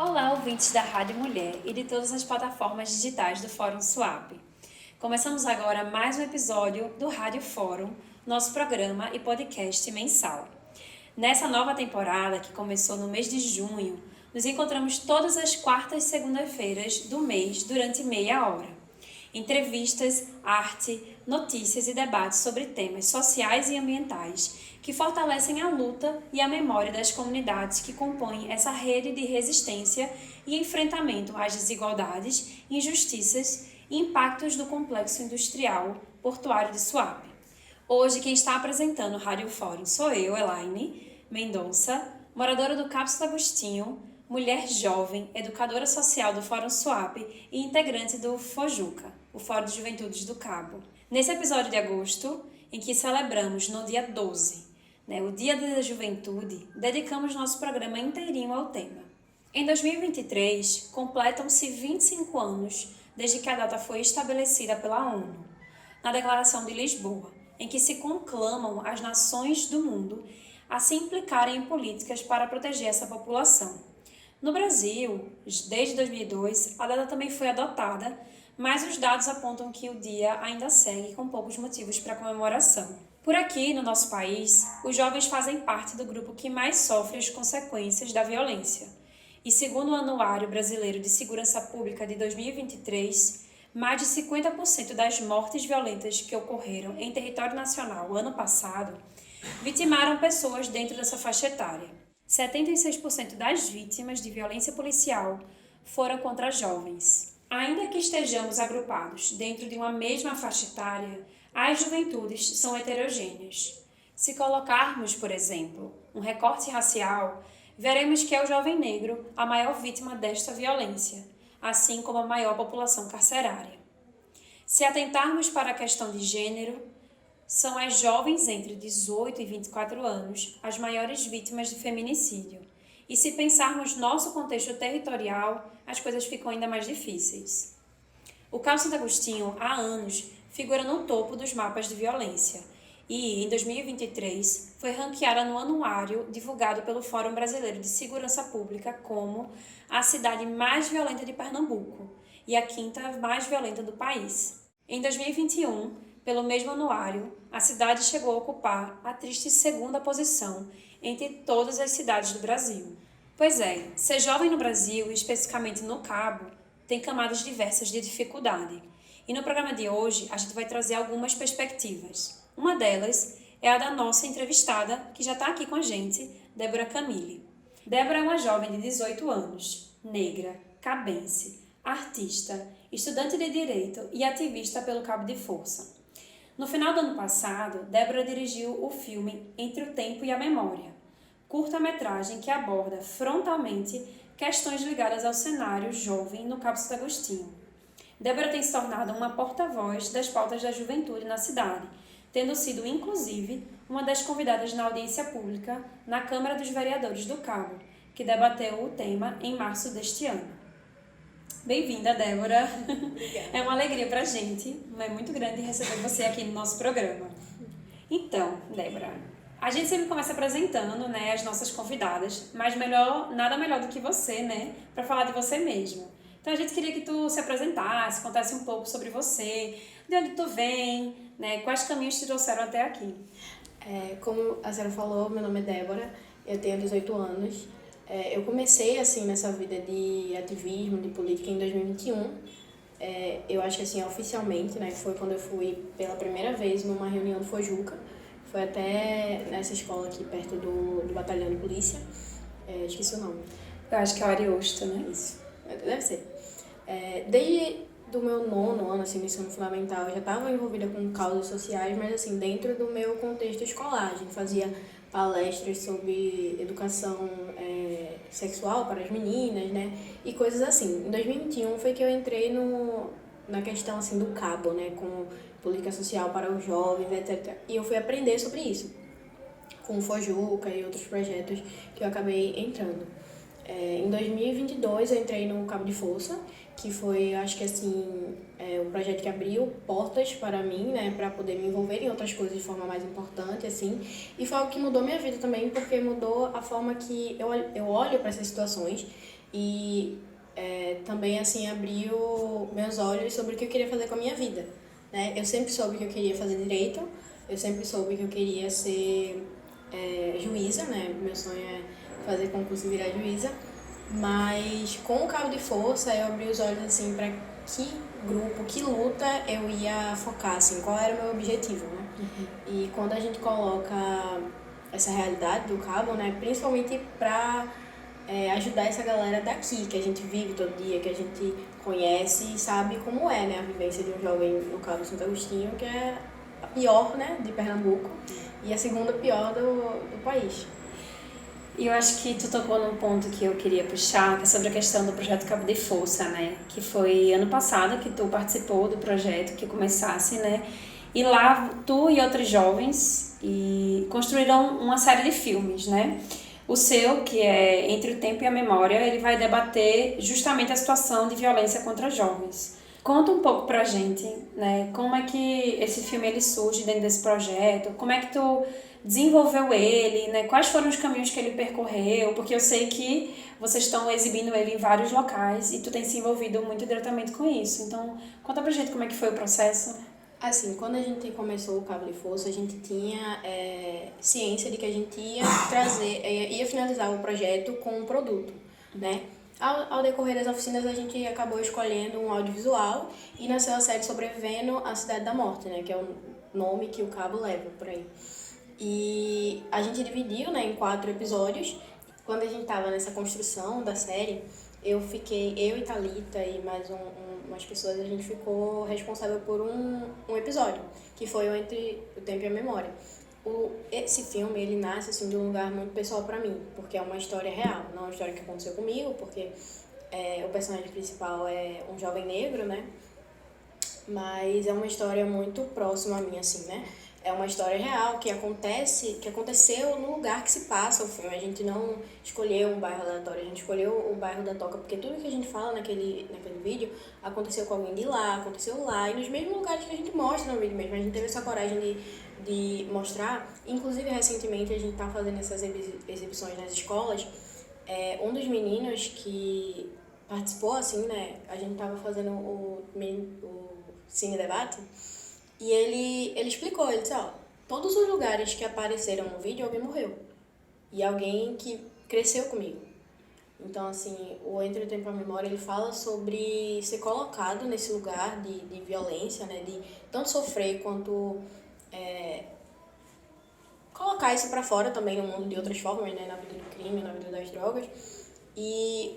Olá, ouvintes da Rádio Mulher e de todas as plataformas digitais do Fórum SWAP. Começamos agora mais um episódio do Rádio Fórum, nosso programa e podcast mensal. Nessa nova temporada, que começou no mês de junho, nos encontramos todas as quartas e segundas-feiras do mês durante meia hora. Entrevistas, arte, notícias e debates sobre temas sociais e ambientais que fortalecem a luta e a memória das comunidades que compõem essa rede de resistência e enfrentamento às desigualdades, injustiças e impactos do complexo industrial portuário de Suape. Hoje quem está apresentando o Rádio Fórum sou eu, Elaine Mendonça, moradora do Cápsula Agostinho, mulher jovem, educadora social do Fórum Suape e integrante do FOJUCA, o Fórum de Juventudes do Cabo. Nesse episódio de agosto, em que celebramos no dia 12, o Dia da Juventude, dedicamos nosso programa inteirinho ao tema. Em 2023, completam-se 25 anos desde que a data foi estabelecida pela ONU, na Declaração de Lisboa, em que se conclamam as nações do mundo a se implicarem em políticas para proteger essa população. No Brasil, desde 2002, a data também foi adotada, mas os dados apontam que o dia ainda segue com poucos motivos para comemoração. Por aqui, no nosso país, os jovens fazem parte do grupo que mais sofre as consequências da violência. E segundo o Anuário Brasileiro de Segurança Pública de 2023, mais de 50% das mortes violentas que ocorreram em território nacional ano passado vitimaram pessoas dentro dessa faixa etária. 76% das vítimas de violência policial foram contra jovens. Ainda que estejamos agrupados dentro de uma mesma faixa etária, as juventudes são heterogêneas. Se colocarmos, por exemplo, um recorte racial, veremos que é o jovem negro a maior vítima desta violência, assim como a maior população carcerária. Se atentarmos para a questão de gênero, são as jovens entre 18 e 24 anos as maiores vítimas de feminicídio. E se pensarmos nosso contexto territorial, as coisas ficam ainda mais difíceis. O Cabo Santo Agostinho, há anos, figura no topo dos mapas de violência e, em 2023, foi ranqueada no anuário divulgado pelo Fórum Brasileiro de Segurança Pública como a cidade mais violenta de Pernambuco e a quinta mais violenta do país. Em 2021, pelo mesmo anuário, a cidade chegou a ocupar a triste segunda posição entre todas as cidades do Brasil. Pois é, ser jovem no Brasil, e especificamente no Cabo, tem camadas diversas de dificuldade. E no programa de hoje, a gente vai trazer algumas perspectivas. Uma delas é a da nossa entrevistada, que já está aqui com a gente, Débora Camille. Débora é uma jovem de 18 anos, negra, cabense, artista, estudante de Direito e ativista pelo Cabo de Força. No final do ano passado, Débora dirigiu o filme Entre o Tempo e a Memória, curta-metragem que aborda frontalmente questões ligadas ao cenário jovem no Cabo Santo Agostinho. Débora tem se tornado uma porta-voz das pautas da juventude na cidade, tendo sido, inclusive, uma das convidadas na audiência pública na Câmara dos Vereadores do Cabo, que debateu o tema em março deste ano. Bem-vinda, Débora. Obrigada. É uma alegria pra gente, é muito grande receber você aqui no nosso programa. Então, Débora, a gente sempre começa apresentando, as nossas convidadas, mas nada melhor do que você, para falar de você mesmo. Então a gente queria que tu se apresentasse, contasse um pouco sobre você, de onde tu vem, quais caminhos te trouxeram até aqui. Como a senhora falou, meu nome é Débora, eu tenho 18 anos. Eu comecei assim nessa vida de ativismo, de política em 2021. Eu acho que assim, oficialmente, foi quando eu fui pela primeira vez numa reunião do FOJUCA. Foi até nessa escola aqui perto do batalhão de polícia. Esqueci o nome. Eu acho que é o Ariosto, né? Isso, deve ser. Desde do meu nono ano, assim, no ensino fundamental, eu já estava envolvida com causas sociais, mas assim, dentro do meu contexto escolar. A gente fazia palestras sobre educação sexual para as meninas, e coisas assim. Em 2021 foi que eu entrei na questão assim do Cabo, com política social para os jovens, etc. E eu fui aprender sobre isso, com o FOJUCA e outros projetos que eu acabei entrando. Em 2022 eu entrei no Cabo de Força, que foi, acho que assim, um projeto que abriu portas para mim, para poder me envolver em outras coisas de forma mais importante, assim, e foi algo que mudou minha vida também, porque mudou a forma que eu olho para essas situações e também assim abriu meus olhos sobre o que eu queria fazer com a minha vida, né? Eu sempre soube que eu queria fazer direito, eu sempre soube que eu queria ser juíza, né? Meu sonho é fazer concurso e virar juíza, mas com o Cabo de Força eu abri os olhos assim para que grupo, que luta eu ia focar, assim, qual era o meu objetivo, né? E quando a gente coloca essa realidade do Cabo, né, principalmente para ajudar essa galera daqui, que a gente vive todo dia, que a gente conhece e sabe como é, né, a vivência de um jovem no Cabo Santo Agostinho, que é a pior, né, de Pernambuco e a segunda pior do país. E eu acho que tu tocou num ponto que eu queria puxar, que é sobre a questão do projeto Cabo de Força, né? Que foi ano passado que tu participou do projeto, que começasse, né? E lá tu e outros jovens construíram uma série de filmes, né? O seu, que é Entre o Tempo e a Memória, ele vai debater justamente a situação de violência contra jovens. Conta um pouco pra gente, né? Como é que esse filme ele surge dentro desse projeto? Como é que tu desenvolveu ele, né? Quais foram os caminhos que ele percorreu? Porque eu sei que vocês estão exibindo ele em vários locais e tu tem se envolvido muito diretamente com isso. Então, conta pra gente como é que foi o processo. Assim, quando a gente começou o Cabo de Força, a gente tinha ciência de que a gente ia finalizar o projeto com um produto, né? Ao decorrer das oficinas, a gente acabou escolhendo um audiovisual e nasceu a série Sobrevivendo à Cidade da Morte, né? Que é o nome que o Cabo leva por aí. E a gente dividiu, né, em 4 episódios. Quando a gente estava nessa construção da série, eu e Thalita e mais umas pessoas, a gente ficou responsável por um episódio, que foi o Entre o Tempo e a Memória. Esse filme, ele nasce assim, de um lugar muito pessoal pra mim, porque é uma história real, não é uma história que aconteceu comigo, porque o personagem principal é um jovem negro, né? Mas é uma história muito próxima a mim, assim, né? É uma história real que aconteceu no lugar que se passa o filme. A gente não escolheu um bairro aleatório, a gente escolheu o bairro da Toca, porque tudo que a gente fala naquele vídeo aconteceu com alguém de lá, aconteceu lá, e nos mesmos lugares que a gente mostra no vídeo mesmo. A gente teve essa coragem de mostrar. Inclusive, recentemente, a gente tá fazendo essas exibições nas escolas. Um dos meninos que participou, assim, né? A gente tava fazendo o Cine Debate. E ele explicou, ele disse, todos os lugares que apareceram no vídeo, alguém morreu. E alguém que cresceu comigo. Então, assim, o Entre o Tempo e a Memória, ele fala sobre ser colocado nesse lugar de violência, né? De tanto sofrer quanto colocar isso pra fora também no mundo de outras formas, né? Na vida do crime, na vida das drogas. E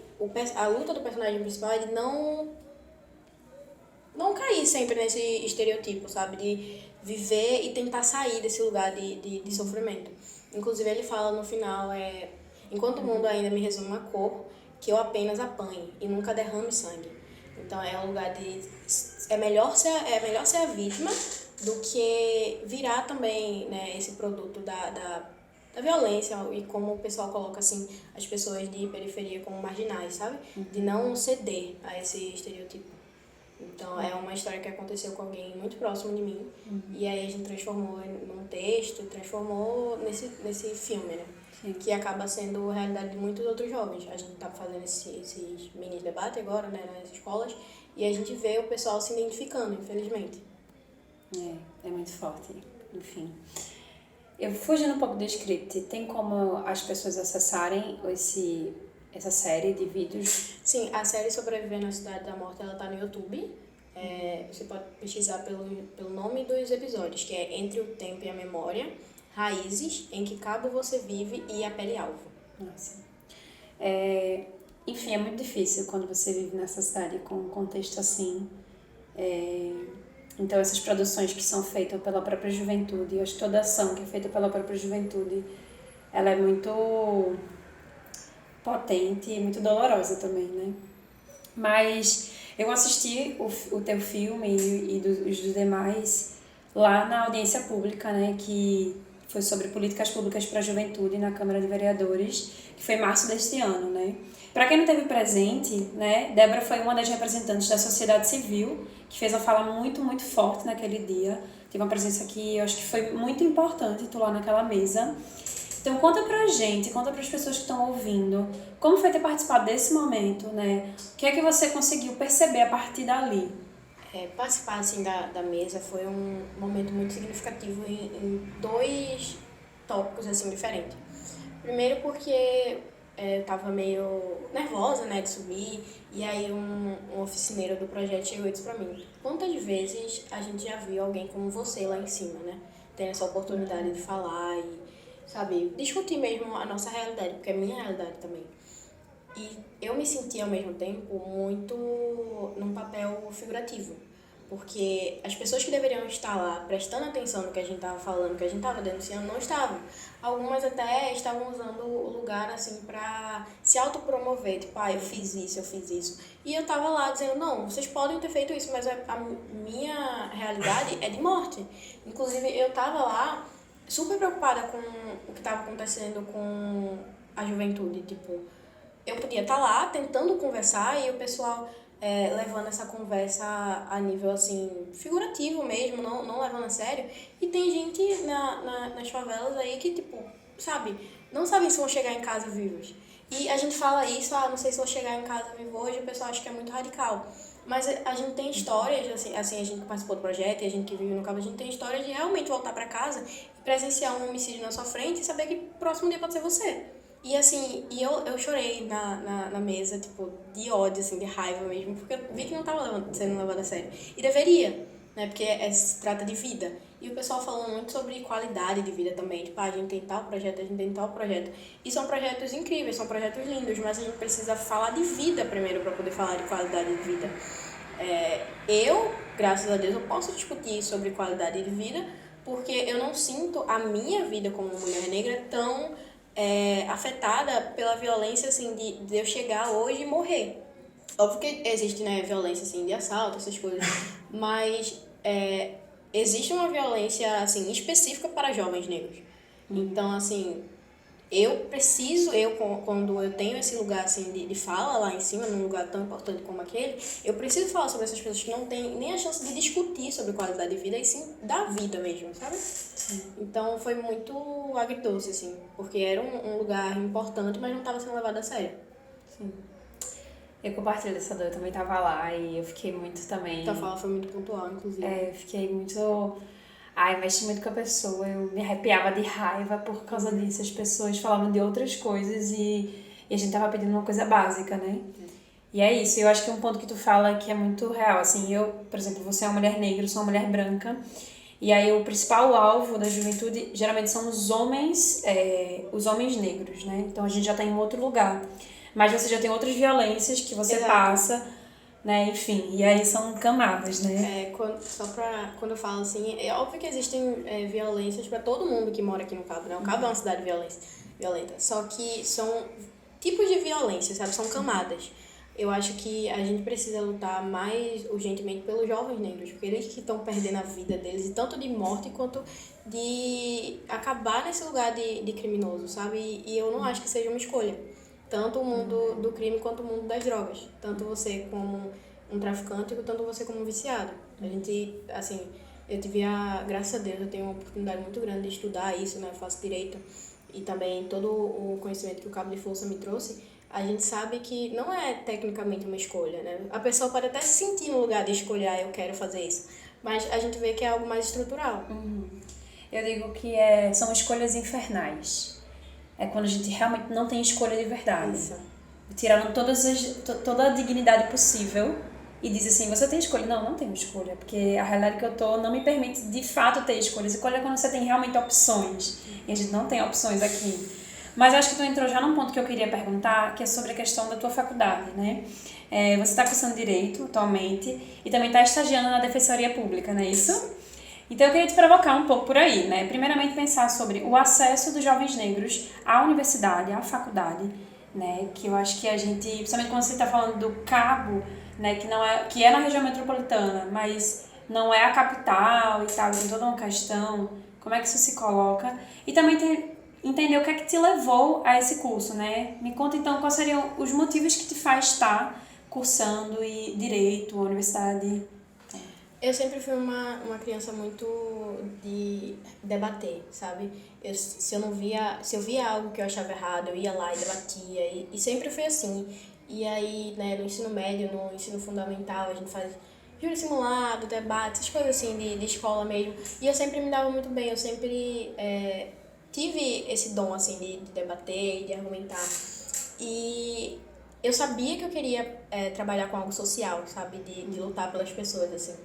a luta do personagem principal é de não cair sempre nesse estereotipo, sabe? De viver e tentar sair desse lugar de sofrimento. Inclusive, ele fala no final, enquanto o mundo ainda me resume uma cor, que eu apenas apanhe e nunca derrame sangue. Então, é um lugar de... É melhor ser a vítima do que virar também, né, esse produto da violência e como o pessoal coloca, assim, as pessoas de periferia como marginais, sabe? De não ceder a esse estereotipo. Então, é uma história que aconteceu com alguém muito próximo de mim. E aí a gente transformou num texto, transformou nesse filme, né? Sim. Que acaba sendo a realidade de muitos outros jovens. A gente tá fazendo esses mini debates agora, né, nas escolas, e a gente vê o pessoal se identificando, infelizmente. É muito forte, enfim. Eu fugindo um pouco do script, tem como as pessoas acessarem essa série de vídeos? Sim, a série Sobrevivendo à Cidade da Morte, ela tá no YouTube. Você pode pesquisar pelo nome dos episódios, que é Entre o Tempo e a Memória, Raízes, Em Que Cabo Você Vive e A Pele Alvo. Nossa. Enfim, é muito difícil quando você vive nessa cidade com um contexto assim. Então, essas produções que são feitas pela própria juventude, eu acho que toda ação que é feita pela própria juventude, ela é muito potente e muito dolorosa também, né? Mas eu assisti o teu filme e dos demais lá na audiência pública, né? Que foi sobre políticas públicas para a juventude na Câmara de Vereadores, que foi em março deste ano, né? Para quem não esteve presente, né, Débora foi uma das representantes da sociedade civil, que fez uma fala muito, muito forte naquele dia. Teve uma presença que eu acho que foi muito importante tu lá naquela mesa. Então conta pra gente, conta para as pessoas que estão ouvindo, como foi ter participado desse momento, né? O que é que você conseguiu perceber a partir dali? Participar assim, da mesa foi um momento muito significativo em dois tópicos assim, diferentes. Primeiro porque eu tava meio nervosa, né, de subir, e aí um oficineiro do projeto chegou e disse pra mim: quantas vezes a gente já viu alguém como você lá em cima, né? Tendo essa oportunidade de falar e, sabe, discutir mesmo a nossa realidade, porque é a minha realidade também. E eu me senti ao mesmo tempo muito num papel figurativo, porque as pessoas que deveriam estar lá prestando atenção no que a gente estava falando, no que a gente estava denunciando, não estavam. Algumas até estavam usando o lugar assim para se autopromover, tipo, eu fiz isso, eu fiz isso. E eu tava lá dizendo: não, vocês podem ter feito isso, mas a minha realidade é de morte. Inclusive, eu tava lá super preocupada com o que estava acontecendo com a juventude, tipo, eu podia estar lá tentando conversar e o pessoal levando essa conversa a nível assim figurativo mesmo, não levando a sério. E tem gente nas favelas aí que, tipo, sabe, não sabem se vão chegar em casa vivos. E a gente fala isso: não sei se vou chegar em casa vivo hoje, o pessoal acha que é muito radical. Mas a gente tem histórias, assim, a gente que participou do projeto e a gente que vive no Cabo, a gente tem histórias de realmente voltar para casa e presenciar um homicídio na sua frente e saber que próximo dia pode ser você. E assim, eu chorei na mesa, tipo, de ódio, assim, de raiva mesmo, porque eu vi que não tava sendo levado a sério. E deveria, né? Porque se trata de vida. E o pessoal falando muito sobre qualidade de vida também. Tipo, a gente tem tal projeto, a gente tem tal projeto. E são projetos incríveis, são projetos lindos, mas a gente precisa falar de vida primeiro para poder falar de qualidade de vida. Eu, graças a Deus, eu posso discutir sobre qualidade de vida, porque eu não sinto a minha vida como mulher negra tão afetada pela violência, assim, de eu chegar hoje e morrer. Óbvio que existe, né, violência, assim, de assalto, essas coisas, mas existe uma violência, assim, específica para jovens negros. Então, assim, quando eu tenho esse lugar, assim, de fala lá em cima, num lugar tão importante como aquele, eu preciso falar sobre essas pessoas que não têm nem a chance de discutir sobre qualidade de vida, e sim da vida mesmo, sabe? Sim. Então foi muito agridoce, assim, porque era um lugar importante, mas não estava sendo levado a sério. Sim. Eu compartilho dessa dor, eu também tava lá e eu fiquei muito também... Tua fala foi muito pontual, inclusive. Eu fiquei muito... mexi muito com a pessoa, eu me arrepiava de raiva por causa disso. As pessoas falavam de outras coisas e a gente tava pedindo uma coisa básica, né? E é isso, eu acho que um ponto que tu fala que é muito real, assim, eu, por exemplo, você é uma mulher negra, eu sou uma mulher branca, e aí o principal alvo da juventude geralmente são os homens negros, né? Então a gente já tá em outro lugar. Mas você já tem outras violências que você passa, né? Enfim, e aí são camadas, né? Quando eu falo assim, é óbvio que existem violências para todo mundo que mora aqui no Cabo, né? O Cabo é uma cidade violenta, só que são tipos de violência, sabe? São camadas. Eu acho que a gente precisa lutar mais urgentemente pelos jovens negros, porque eles que estão perdendo a vida deles, e tanto de morte quanto de acabar nesse lugar de criminoso, sabe? E eu não acho que seja uma escolha. Tanto o mundo do crime quanto o mundo das drogas. Tanto você como um traficante, tanto você como um viciado. A gente, assim, eu tive graças a Deus, eu tenho uma oportunidade muito grande de estudar isso, né? Eu faço direito e também todo o conhecimento que o Cabo de Força me trouxe. A gente sabe que não é tecnicamente uma escolha, né? A pessoa pode até se sentir no lugar de escolher: eu quero fazer isso. Mas a gente vê que é algo mais estrutural. Eu digo que são escolhas infernais. É quando a gente realmente não tem escolha de verdade. Isso. Tiraram toda a dignidade possível e diz assim: você tem escolha? Não, não tenho escolha, porque a realidade que eu tô não me permite de fato ter escolhas. Escolha é quando você tem realmente opções, e a gente não tem opções aqui. Mas acho que tu entrou já num ponto que eu queria perguntar, que é sobre a questão da tua faculdade, né? Você está cursando Direito atualmente e também está estagiando na Defensoria Pública, não é isso? Então eu queria te provocar um pouco por aí, né? Primeiramente pensar sobre o acesso dos jovens negros à universidade, à faculdade, né? Que eu acho que a gente, principalmente quando você está falando do Cabo, né? Que é na região metropolitana, mas não é a capital e tal, tem toda uma questão, como é que isso se coloca? E também entender o que é que te levou a esse curso, né? Me conta então quais seriam os motivos que te faz estar cursando Direito, a universidade. Eu sempre fui uma criança muito de debater, sabe? Se eu via algo que eu achava errado, eu ia lá e debatia, e sempre foi assim. E aí, né, no ensino médio, no ensino fundamental, a gente faz júri simulado, debate, essas coisas assim de escola mesmo. E eu sempre me dava muito bem, eu sempre tive esse dom, assim, de debater e de argumentar. E eu sabia que eu queria trabalhar com algo social, sabe? De lutar pelas pessoas, assim.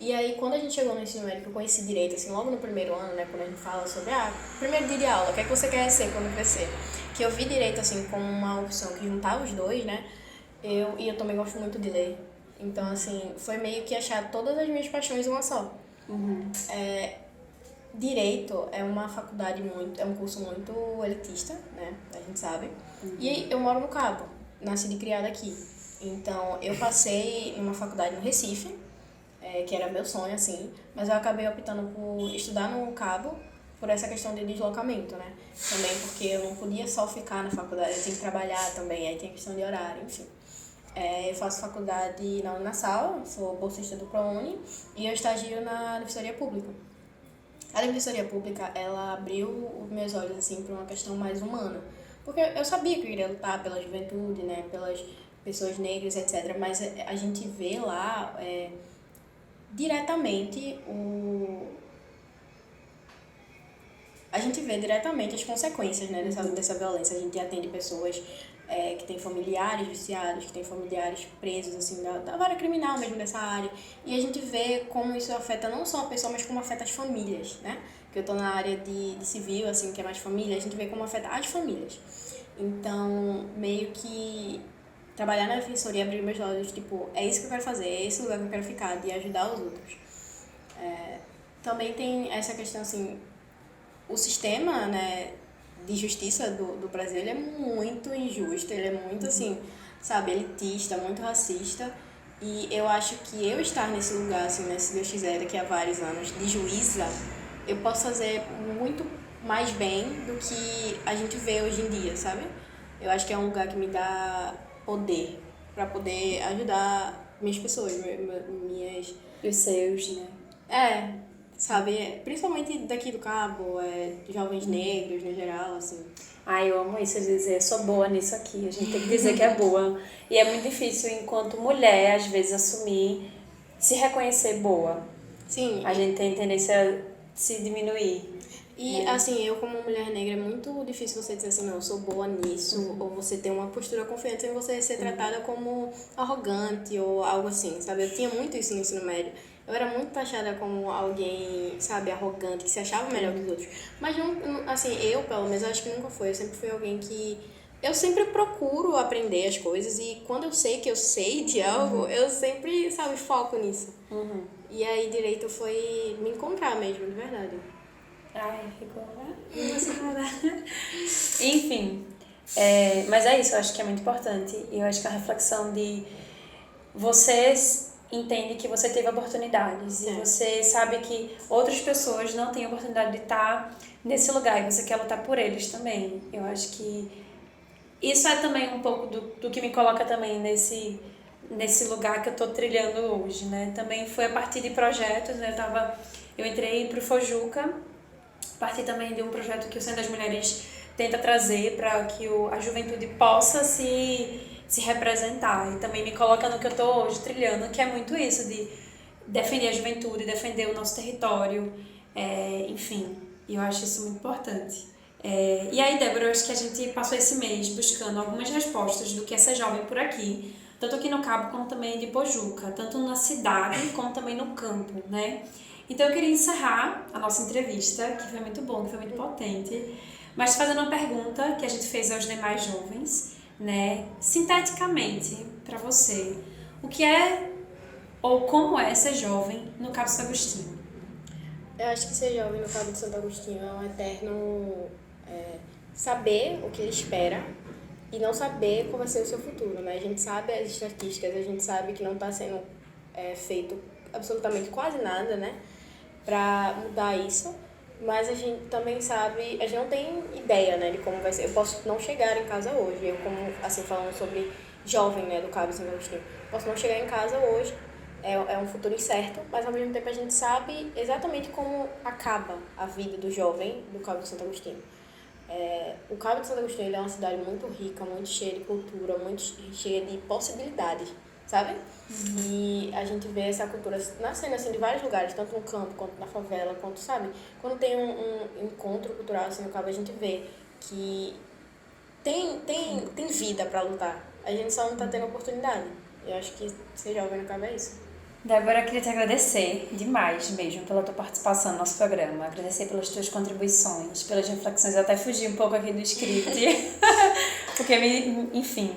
E aí, quando a gente chegou no ensino médio, que eu conheci direito, assim, logo no primeiro ano, né, quando a gente fala sobre, primeiro dia de aula, o que é que você quer ser quando crescer? Que eu vi direito, assim, como uma opção que juntava os dois, né, e eu também gosto muito de ler. Então, assim, foi meio que achar todas as minhas paixões em uma só. Direito é uma faculdade é um curso muito elitista, né, a gente sabe. E aí, eu moro no Cabo, nasci e criada aqui. Então, eu passei em uma faculdade no Recife, que era meu sonho, assim, mas eu acabei optando por estudar no Cabo por essa questão de deslocamento, né? Também porque eu não podia só ficar na faculdade, eu tinha que trabalhar também, aí tem questão de horário, enfim. Eu faço faculdade na Uninasal, sou bolsista do ProUni, e eu estagio na Defensoria Pública. A Defensoria Pública, ela abriu os meus olhos, assim, para uma questão mais humana. Porque eu sabia que eu iria lutar pela juventude, né, pelas pessoas negras, etc. Mas a gente vê lá diretamente a gente vê diretamente as consequências, né, dessa violência. A gente atende pessoas que têm familiares viciados, que têm familiares presos, assim, da vara criminal mesmo dessa área. E a gente vê como isso afeta não só a pessoa, mas como afeta as famílias, né? Que eu tô na área de civil, assim, que é mais família, a gente vê como afeta as famílias. Então, meio que trabalhar na defensoria abriu meus olhos, tipo, é isso que eu quero fazer, é esse lugar que eu quero ficar, de ajudar os outros. Também tem essa questão, assim, o sistema, né, de justiça do Brasil, ele é muito injusto, ele é muito, assim, sabe, elitista, muito racista. E eu acho que eu estar nesse lugar, assim, né, se Deus quiser, daqui a vários anos, de juíza, eu posso fazer muito mais bem do que a gente vê hoje em dia, sabe? Eu acho que é um lugar que me dá poder, para poder ajudar minhas pessoas, minhas... E os seus, né? Sabe? Principalmente daqui do Cabo, jovens negros no geral, assim. Ai, eu amo isso, dizer, eu sou boa nisso aqui, a gente tem que dizer que é boa. E é muito difícil, enquanto mulher, às vezes, assumir, se reconhecer boa. Sim. A gente tem tendência a se diminuir. E, assim, eu como mulher negra, é muito difícil você dizer assim, não, eu sou boa nisso, ou você ter uma postura confiante sem você ser tratada como arrogante ou algo assim, sabe? Eu tinha muito isso no ensino médio. Eu era muito taxada como alguém, sabe, arrogante, que se achava melhor que os outros. Mas, não, assim, eu, pelo menos, acho que nunca foi. Eu sempre fui alguém que... Eu sempre procuro aprender as coisas e quando eu sei que eu sei de algo, eu sempre, sabe, foco nisso. E aí, direito foi me encontrar mesmo, de verdade. Ai, ficou emocionada. Enfim, mas é isso, eu acho que é muito importante. E eu acho que a reflexão de vocês entende que você teve oportunidades e você sabe que outras pessoas não têm oportunidade de estar nesse lugar e você quer lutar por eles também. Eu acho que isso é também um pouco do que me coloca também nesse lugar que eu estou trilhando hoje, né? Também foi a partir de projetos, né? Eu entrei para o Fojuca, a partir também de um projeto que o Centro das Mulheres tenta trazer para que a juventude possa se representar. E também me coloca no que eu estou hoje trilhando, que é muito isso, de defender a juventude, defender o nosso território, enfim. E eu acho isso muito importante. E aí, Débora, eu acho que a gente passou esse mês buscando algumas respostas do que é ser jovem por aqui, tanto aqui no Cabo como também de Pojuca, tanto na cidade como também no campo, né? Então eu queria encerrar a nossa entrevista, que foi muito bom, que foi muito potente, mas fazendo uma pergunta que a gente fez aos demais jovens, né? Sinteticamente, para você, o que é ou como é ser jovem no Cabo Santo Agostinho? Eu acho que ser jovem no Cabo de Santo Agostinho é um eterno saber o que ele espera e não saber qual vai ser o seu futuro, né? A gente sabe as estatísticas, a gente sabe que não está sendo feito absolutamente quase nada, né? Para mudar isso, mas a gente também sabe, a gente não tem ideia, né, de como vai ser. Eu posso não chegar em casa hoje, eu como, assim, falando sobre jovem, né, do Cabo Santo Agostinho, posso não chegar em casa hoje é um futuro incerto, mas ao mesmo tempo a gente sabe exatamente como acaba a vida do jovem do Cabo de Santo Agostinho. O Cabo de Santo Agostinho ele é uma cidade muito rica, muito cheia de cultura, muito cheia de possibilidades, sabe? E a gente vê essa cultura nascendo assim de vários lugares, tanto no campo quanto na favela, quanto, sabe? Quando tem um encontro cultural assim no Cabo, a gente vê que tem vida para lutar. A gente só não tá tendo oportunidade. Eu acho que ser jovem no Cabo é isso. Débora, eu queria te agradecer demais mesmo pela tua participação no nosso programa, agradecer pelas tuas contribuições, pelas reflexões, eu até fugi um pouco aqui do script, porque, enfim,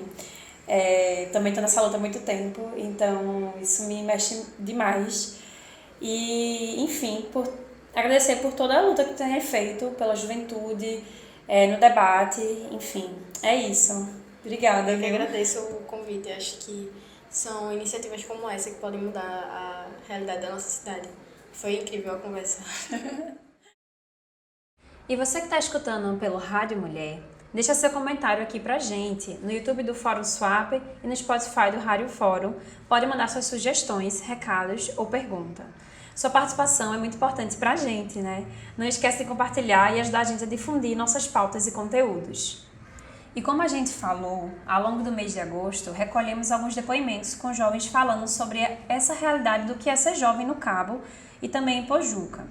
também estou nessa luta há muito tempo, então isso me mexe demais. E, enfim, agradecer por toda a luta que tu tem feito pela juventude, no debate, enfim, é isso. Obrigada. Eu que agradeço o convite, acho que são iniciativas como essa que podem mudar a realidade da nossa cidade. Foi incrível a conversa. E você que está escutando pelo Rádio Mulher, deixa seu comentário aqui pra gente no YouTube do Fórum Swap e no Spotify do Rádio Fórum. Pode mandar suas sugestões, recados ou pergunta. Sua participação é muito importante pra gente, né? Não esquece de compartilhar e ajudar a gente a difundir nossas pautas e conteúdos. E como a gente falou, ao longo do mês de agosto, recolhemos alguns depoimentos com jovens falando sobre essa realidade do que é ser jovem no Cabo e também em Pojuca.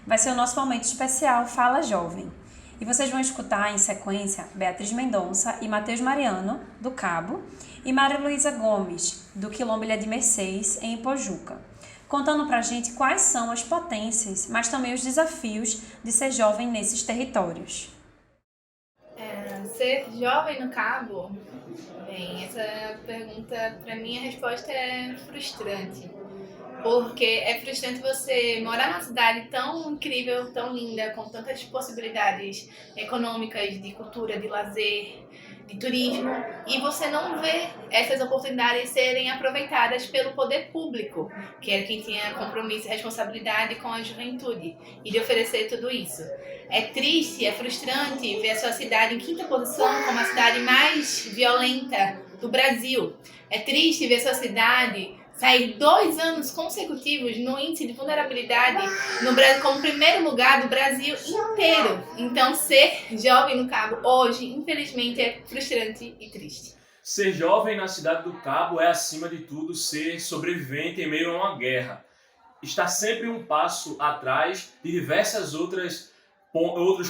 Vai ser o nosso momento especial Fala Jovem. E vocês vão escutar em sequência Beatriz Mendonça e Matheus Mariano, do Cabo, e Maria Luísa Gomes, do Quilombo Ilha de Mercês, em Pojuca, contando pra gente quais são as potências, mas também os desafios de ser jovem nesses territórios. Ser jovem no Cabo? Bem, essa pergunta, para mim, a resposta é frustrante. Porque é frustrante você morar numa cidade tão incrível, tão linda, com tantas possibilidades econômicas, de cultura, de lazer, de turismo, e você não vê essas oportunidades serem aproveitadas pelo poder público, que era quem tinha compromisso e responsabilidade com a juventude, e de oferecer tudo isso. É triste, é frustrante ver a sua cidade em quinta posição como a cidade mais violenta do Brasil. É triste ver a sua cidade sair 2 anos consecutivos no índice de vulnerabilidade no Brasil, como primeiro lugar do Brasil inteiro. Então, ser jovem no Cabo hoje, infelizmente, é frustrante e triste. Ser jovem na cidade do Cabo é, acima de tudo, ser sobrevivente em meio a uma guerra. Está sempre um passo atrás de diversas outros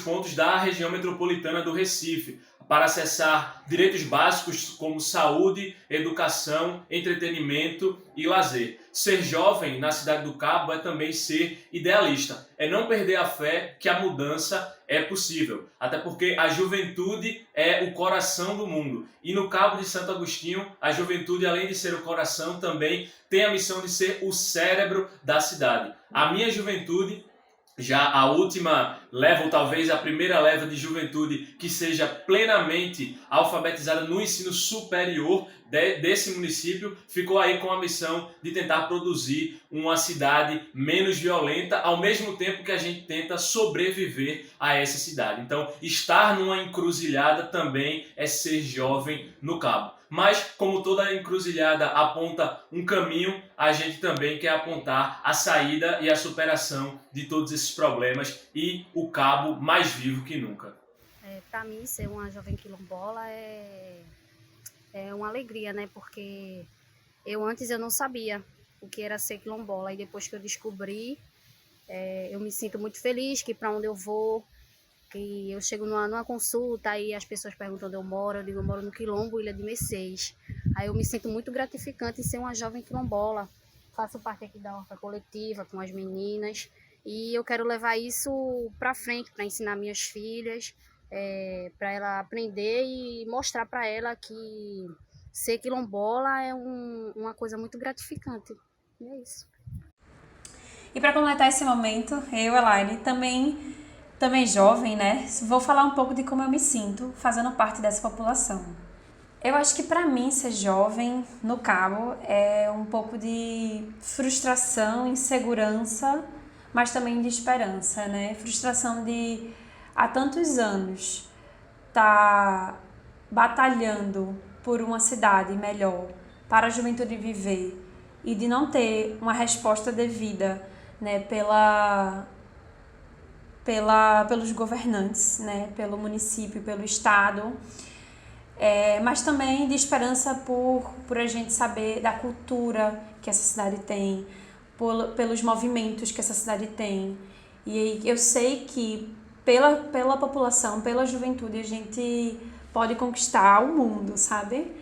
pontos da região metropolitana do Recife, para acessar direitos básicos como saúde, educação, entretenimento e lazer. Ser jovem na cidade do Cabo é também ser idealista, é não perder a fé que a mudança é possível, até porque a juventude é o coração do mundo. E no Cabo de Santo Agostinho, a juventude, além de ser o coração, também tem a missão de ser o cérebro da cidade. A minha juventude, já a última leva, ou talvez a primeira leva de juventude que seja plenamente alfabetizada no ensino superior desse município, ficou aí com a missão de tentar produzir uma cidade menos violenta, ao mesmo tempo que a gente tenta sobreviver a essa cidade. Então, estar numa encruzilhada também é ser jovem no Cabo. Mas, como toda encruzilhada aponta um caminho, a gente também quer apontar a saída e a superação de todos esses problemas e o Cabo mais vivo que nunca. Para mim, ser uma jovem quilombola é uma alegria, né? Porque antes eu não sabia o que era ser quilombola, e depois que eu descobri, eu me sinto muito feliz que para onde eu vou, que eu chego numa consulta e as pessoas perguntam onde eu moro, eu digo, eu moro no Quilombo Ilha de Mercês. Aí eu me sinto muito gratificante em ser uma jovem quilombola. Faço parte aqui da horta coletiva com as meninas e eu quero levar isso para frente, para ensinar minhas filhas, para ela aprender e mostrar para ela que ser quilombola é uma coisa muito gratificante. E é isso. E para completar esse momento, eu, Elaine, também jovem, né? Vou falar um pouco de como eu me sinto fazendo parte dessa população. Eu acho que para mim ser jovem no Cabo é um pouco de frustração, insegurança, mas também de esperança, né? Frustração de há tantos anos estar batalhando por uma cidade melhor, para a juventude viver e de não ter uma resposta devida, né, pelos governantes, né, pelo município, pelo estado, mas também de esperança por a gente saber da cultura que essa cidade tem, pelos movimentos que essa cidade tem. E eu sei que pela população, pela juventude, a gente pode conquistar o mundo, sabe?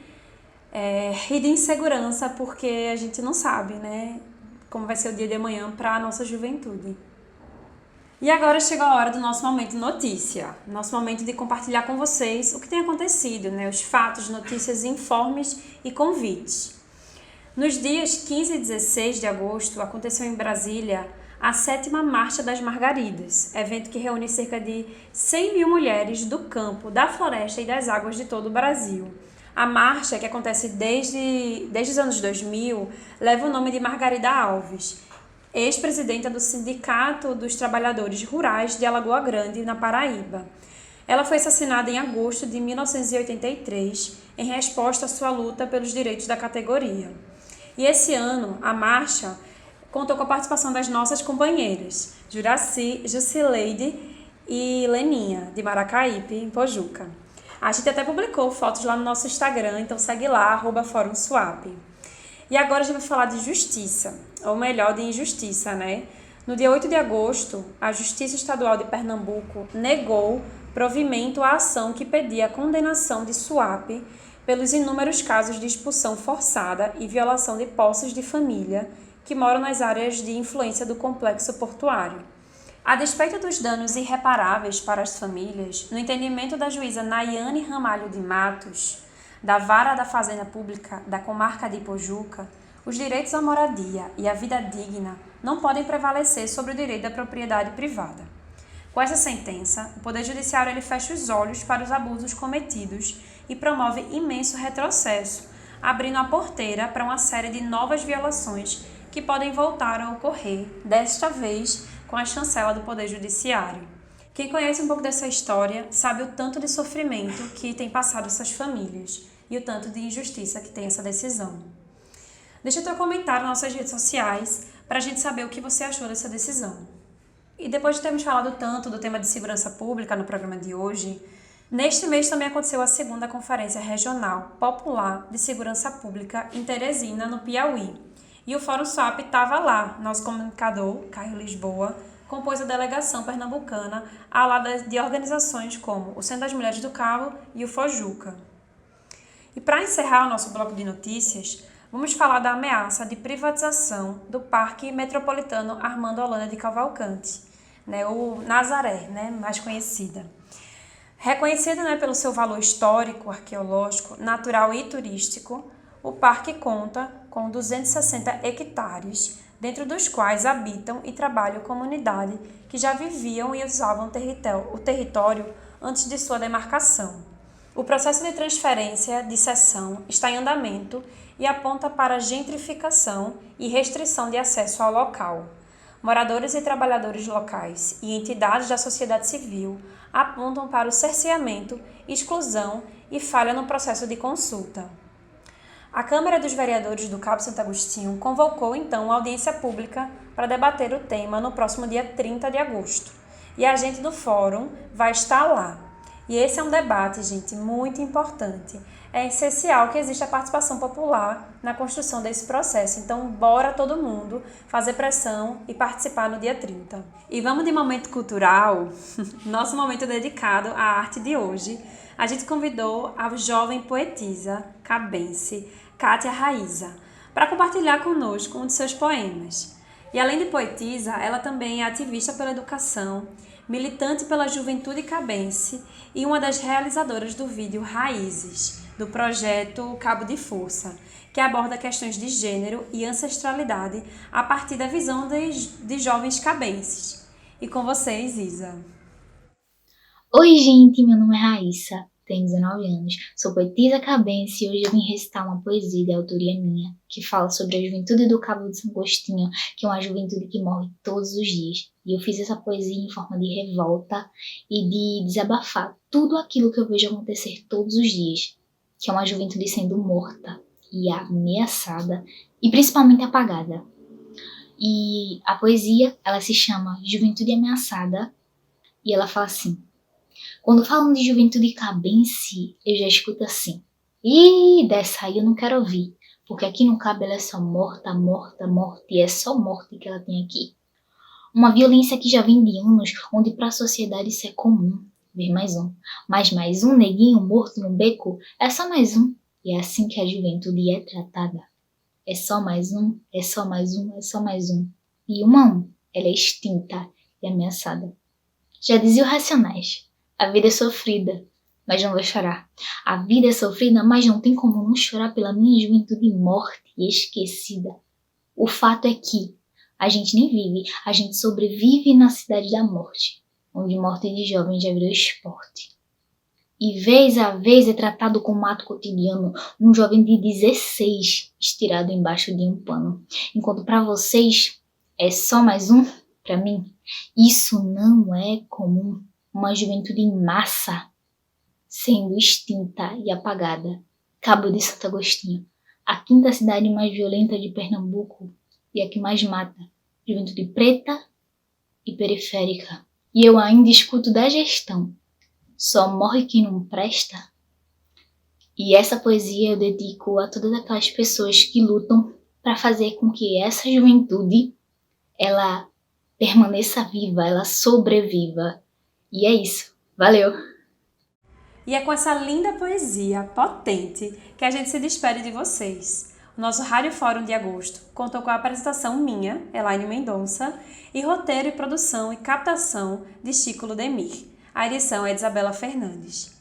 E de insegurança, porque a gente não sabe, né, como vai ser o dia de amanhã para a nossa juventude. E agora chegou a hora do nosso momento notícia, nosso momento de compartilhar com vocês o que tem acontecido, né, os fatos, notícias, informes e convites. Nos dias 15 e 16 de agosto, aconteceu em Brasília a 7ª Marcha das Margaridas, evento que reúne cerca de 100 mil mulheres do campo, da floresta e das águas de todo o Brasil. A marcha, que acontece desde os anos 2000, leva o nome de Margarida Alves, ex-presidenta do Sindicato dos Trabalhadores Rurais de Alagoa Grande, na Paraíba. Ela foi assassinada em agosto de 1983, em resposta à sua luta pelos direitos da categoria. E esse ano, a marcha contou com a participação das nossas companheiras, Juraci, Jusileide e Leninha, de Maracaípe, em Pojuca. A gente até publicou fotos lá no nosso Instagram, então segue lá, @FórumSwap. E agora a gente vai falar de justiça, ou melhor, de injustiça, né? No dia 8 de agosto, a Justiça Estadual de Pernambuco negou provimento à ação que pedia a condenação de Suape pelos inúmeros casos de expulsão forçada e violação de posses de família que moram nas áreas de influência do complexo portuário. A despeito dos danos irreparáveis para as famílias, no entendimento da juíza Nayane Ramalho de Matos, da Vara da Fazenda Pública da Comarca de Pojuca, os direitos à moradia e à vida digna não podem prevalecer sobre o direito da propriedade privada. Com essa sentença, o Poder Judiciário ele fecha os olhos para os abusos cometidos e promove imenso retrocesso, abrindo a porteira para uma série de novas violações que podem voltar a ocorrer, desta vez com a chancela do Poder Judiciário. Quem conhece um pouco dessa história sabe o tanto de sofrimento que tem passado essas famílias e o tanto de injustiça que tem essa decisão. Deixa teu comentário nas nossas redes sociais para a gente saber o que você achou dessa decisão. E depois de termos falado tanto do tema de segurança pública no programa de hoje, neste mês também aconteceu a 2ª Conferência Regional Popular de Segurança Pública em Teresina, no Piauí. E o Fórum SWAP estava lá. Nosso comunicador, Caio Lisboa, compôs a delegação pernambucana ao lado de organizações como o Centro das Mulheres do Cabo e o Fojuca. E para encerrar o nosso bloco de notícias, vamos falar da ameaça de privatização do Parque Metropolitano Armando Holanda de Cavalcante, né, o Nazaré, né, mais conhecida. Reconhecida, né, pelo seu valor histórico, arqueológico, natural e turístico, o parque conta com 260 hectares, dentro dos quais habitam e trabalham comunidades que já viviam e usavam o território antes de sua demarcação. O processo de transferência de cessão está em andamento e aponta para gentrificação e restrição de acesso ao local. Moradores e trabalhadores locais e entidades da sociedade civil apontam para o cerceamento, exclusão e falha no processo de consulta. A Câmara dos Vereadores do Cabo Santo Agostinho convocou, então, uma audiência pública para debater o tema no próximo dia 30 de agosto. E a gente do Fórum vai estar lá. E esse é um debate, gente, muito importante. É essencial que exista a participação popular na construção desse processo. Então, bora todo mundo fazer pressão e participar no dia 30. E vamos de momento cultural, nosso momento dedicado à arte de hoje. A gente convidou a jovem poetisa cabense, Kátia Raíza, para compartilhar conosco um de seus poemas. E além de poetisa, ela também é ativista pela educação, militante pela juventude cabense e uma das realizadoras do vídeo Raízes, do projeto Cabo de Força, que aborda questões de gênero e ancestralidade a partir da visão de jovens cabenses. E com vocês, Isa. Oi, gente, meu nome é Raíssa, tenho 19 anos, sou poetisa cabense e hoje eu vim recitar uma poesia de autoria minha, que fala sobre a juventude do Cabo de São Agostinho, que é uma juventude que morre todos os dias. E eu fiz essa poesia em forma de revolta e de desabafar tudo aquilo que eu vejo acontecer todos os dias, que é uma juventude sendo morta, e ameaçada e principalmente apagada. E a poesia, ela se chama Juventude Ameaçada e ela fala assim: quando falam de juventude cabense, eu já escuto assim: ih, dessa aí eu não quero ouvir, porque aqui no Cabo ela é só morta, morta, morta, e é só morte que ela tem aqui. Uma violência que já vem de anos, onde para a sociedade isso é comum. Ver mais um. Mas mais um neguinho morto no beco é só mais um. E é assim que a juventude é tratada. É só mais um, é só mais um, é só mais um. E uma a um, ela é extinta e ameaçada. Já dizia o Racionais: a vida é sofrida, mas não vou chorar. A vida é sofrida, mas não tem como não chorar pela minha juventude morta e esquecida. O fato é que a gente nem vive, a gente sobrevive na cidade da morte, onde morte de jovem já virou esporte. E vez a vez é tratado como ato cotidiano um jovem de 16 estirado embaixo de um pano. Enquanto para vocês é só mais um, para mim isso não é comum. Uma juventude em massa sendo extinta e apagada. Cabo de Santo Agostinho, a quinta cidade mais violenta de Pernambuco e a que mais mata. Juventude preta e periférica. E eu ainda escuto da gestão: só morre quem não presta. E essa poesia eu dedico a todas aquelas pessoas que lutam para fazer com que essa juventude ela permaneça viva, ela sobreviva. E é isso. Valeu! E é com essa linda poesia potente que a gente se despede de vocês. O nosso Rádio Fórum de agosto contou com a apresentação minha, Elaine Mendonça, e roteiro e produção e captação de Chico Ludemir. A edição é de Isabela Fernandes.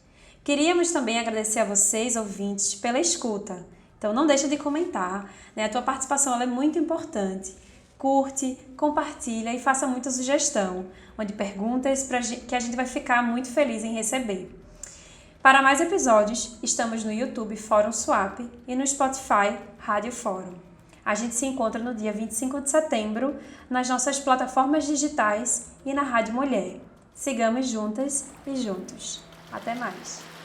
Queríamos também agradecer a vocês, ouvintes, pela escuta. Então não deixa de comentar, né? A tua participação ela é muito importante. Curte, compartilha e faça muita sugestão, onde perguntas que a gente vai ficar muito feliz em receber. Para mais episódios, estamos no YouTube Fórum Swap e no Spotify Rádio Fórum. A gente se encontra no dia 25 de setembro nas nossas plataformas digitais e na Rádio Mulher. Sigamos juntas e juntos. Até mais!